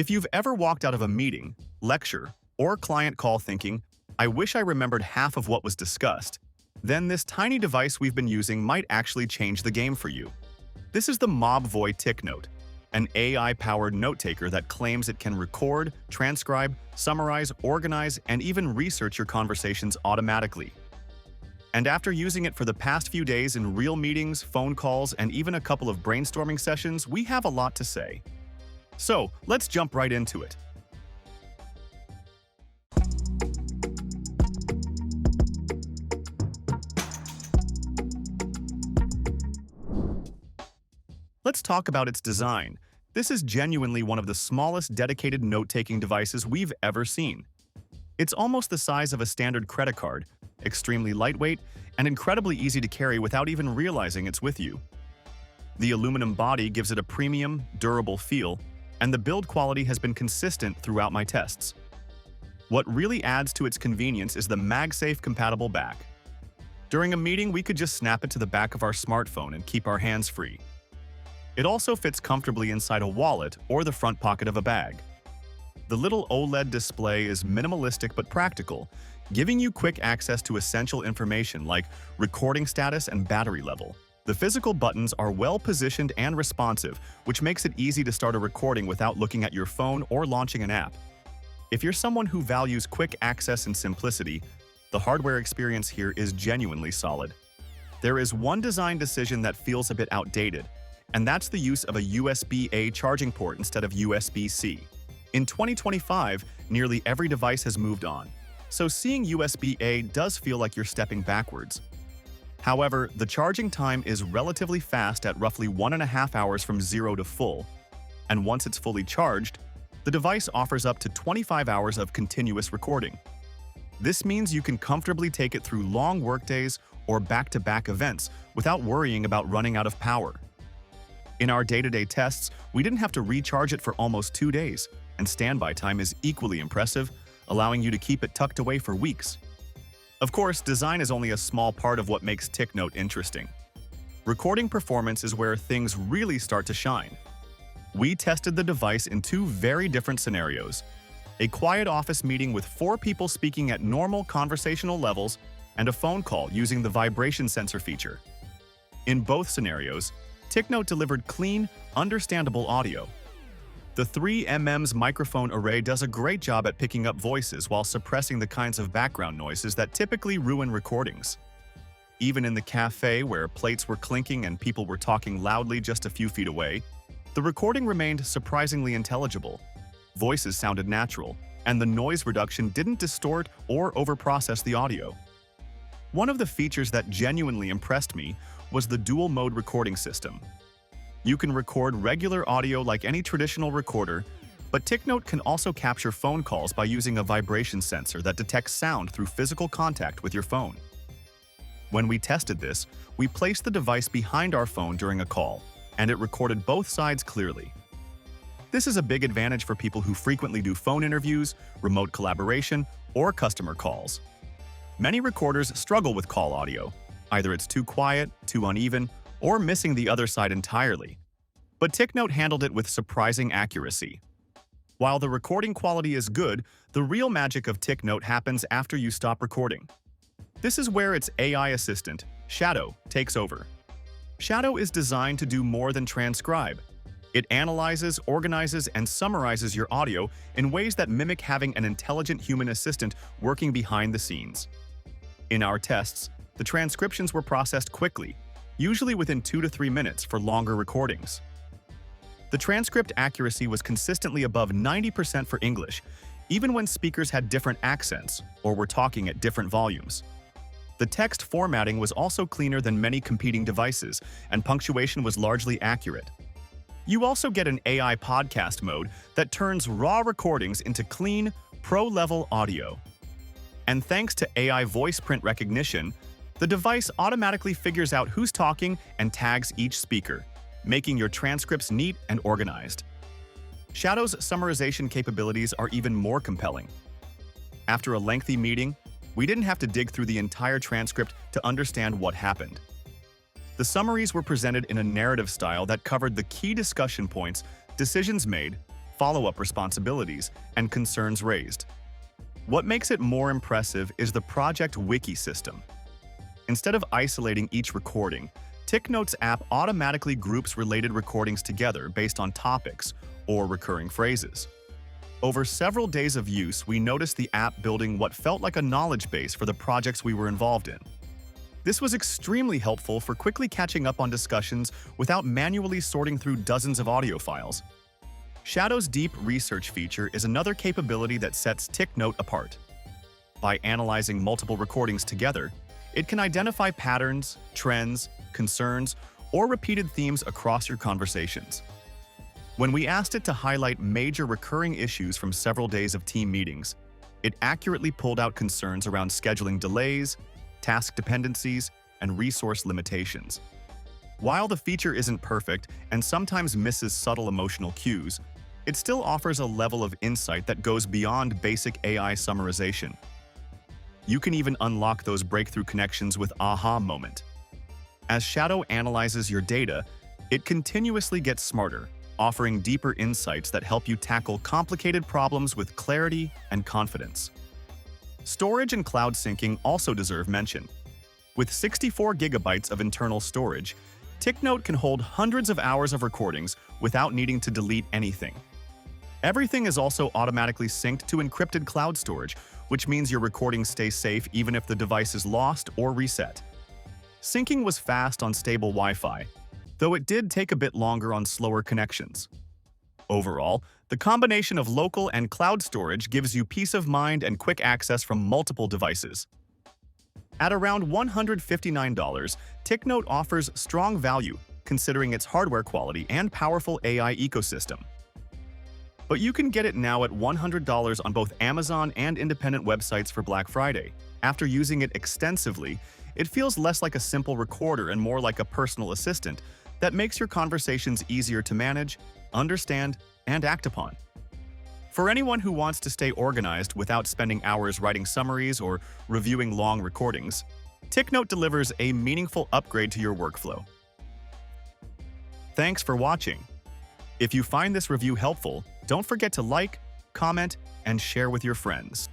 If you've ever walked out of a meeting, lecture, or client call thinking, "I wish I remembered half of what was discussed," then this tiny device we've been using might actually change the game for you. This is the Mobvoi TicNote, an AI-powered note taker that claims it can record, transcribe, summarize, organize, and even research your conversations automatically. And after using it for the past few days in real meetings, phone calls, and even a couple of brainstorming sessions, we have a lot to say. So, let's jump right into it. Let's talk about its design. This is genuinely one of the smallest dedicated note-taking devices we've ever seen. It's almost the size of a standard credit card, extremely lightweight, and incredibly easy to carry without even realizing it's with you. The aluminum body gives it a premium, durable feel, and the build quality has been consistent throughout my tests. What really adds to its convenience is the MagSafe-compatible back. During a meeting, we could just snap it to the back of our smartphone and keep our hands free. It also fits comfortably inside a wallet or the front pocket of a bag. The little OLED display is minimalistic but practical, giving you quick access to essential information like recording status and battery level. The physical buttons are well-positioned and responsive, which makes it easy to start a recording without looking at your phone or launching an app. If you're someone who values quick access and simplicity, the hardware experience here is genuinely solid. There is one design decision that feels a bit outdated, and that's the use of a USB-A charging port instead of USB-C. In 2025, nearly every device has moved on, so seeing USB-A does feel like you're stepping backwards. However, the charging time is relatively fast at roughly 1.5 hours from 0 to full, and once it's fully charged, the device offers up to 25 hours of continuous recording. This means you can comfortably take it through long workdays or back-to-back events without worrying about running out of power. In our day-to-day tests, we didn't have to recharge it for almost 2 days, and standby time is equally impressive, allowing you to keep it tucked away for weeks. Of course, design is only a small part of what makes TicNote interesting. Recording performance is where things really start to shine. We tested the device in 2 very different scenarios: a quiet office meeting with 4 people speaking at normal conversational levels, and a phone call using the vibration sensor feature. In both scenarios, TicNote delivered clean, understandable audio. The 3mm microphone array does a great job at picking up voices while suppressing the kinds of background noises that typically ruin recordings. Even in the cafe where plates were clinking and people were talking loudly just a few feet away, the recording remained surprisingly intelligible. Voices sounded natural, and the noise reduction didn't distort or overprocess the audio. One of the features that genuinely impressed me was the dual-mode recording system. You can record regular audio like any traditional recorder, but TicNote can also capture phone calls by using a vibration sensor that detects sound through physical contact with your phone. When we tested this, we placed the device behind our phone during a call, and it recorded both sides clearly. This is a big advantage for people who frequently do phone interviews, remote collaboration, or customer calls. Many recorders struggle with call audio. Either it's too quiet, too uneven, or missing the other side entirely. But TicNote handled it with surprising accuracy. While the recording quality is good, the real magic of TicNote happens after you stop recording. This is where its AI assistant, Shadow, takes over. Shadow is designed to do more than transcribe. It analyzes, organizes, and summarizes your audio in ways that mimic having an intelligent human assistant working behind the scenes. In our tests, the transcriptions were processed quickly, usually within 2 to 3 minutes for longer recordings. The transcript accuracy was consistently above 90% for English, even when speakers had different accents or were talking at different volumes. The text formatting was also cleaner than many competing devices, and punctuation was largely accurate. You also get an AI podcast mode that turns raw recordings into clean, pro-level audio. And thanks to AI voice print recognition, the device automatically figures out who's talking and tags each speaker, making your transcripts neat and organized. Shadow's summarization capabilities are even more compelling. After a lengthy meeting, we didn't have to dig through the entire transcript to understand what happened. The summaries were presented in a narrative style that covered the key discussion points, decisions made, follow-up responsibilities, and concerns raised. What makes it more impressive is the project wiki system. Instead of isolating each recording, TicNote's app automatically groups related recordings together based on topics or recurring phrases. Over several days of use, we noticed the app building what felt like a knowledge base for the projects we were involved in. This was extremely helpful for quickly catching up on discussions without manually sorting through dozens of audio files. Shadow's deep research feature is another capability that sets TicNote apart. By analyzing multiple recordings together, it can identify patterns, trends, concerns, or repeated themes across your conversations. When we asked it to highlight major recurring issues from several days of team meetings, it accurately pulled out concerns around scheduling delays, task dependencies, and resource limitations. While the feature isn't perfect and sometimes misses subtle emotional cues, it still offers a level of insight that goes beyond basic AI summarization. You can even unlock those breakthrough connections with aha moment. As Shadow analyzes your data, it continuously gets smarter, offering deeper insights that help you tackle complicated problems with clarity and confidence. Storage and cloud syncing also deserve mention. With 64 gigabytes of internal storage, TicNote can hold hundreds of hours of recordings without needing to delete anything. Everything is also automatically synced to encrypted cloud storage, which means your recordings stay safe even if the device is lost or reset. Syncing was fast on stable Wi-Fi, though it did take a bit longer on slower connections. Overall, the combination of local and cloud storage gives you peace of mind and quick access from multiple devices. At around $159, TicNote offers strong value considering its hardware quality and powerful AI ecosystem. But you can get it now at $100 on both Amazon and independent websites for Black Friday. After using it extensively, it feels less like a simple recorder and more like a personal assistant that makes your conversations easier to manage, understand, and act upon. For anyone who wants to stay organized without spending hours writing summaries or reviewing long recordings, TicNote delivers a meaningful upgrade to your workflow. Thanks for watching. If you find this review helpful, don't forget to like, comment, and share with your friends.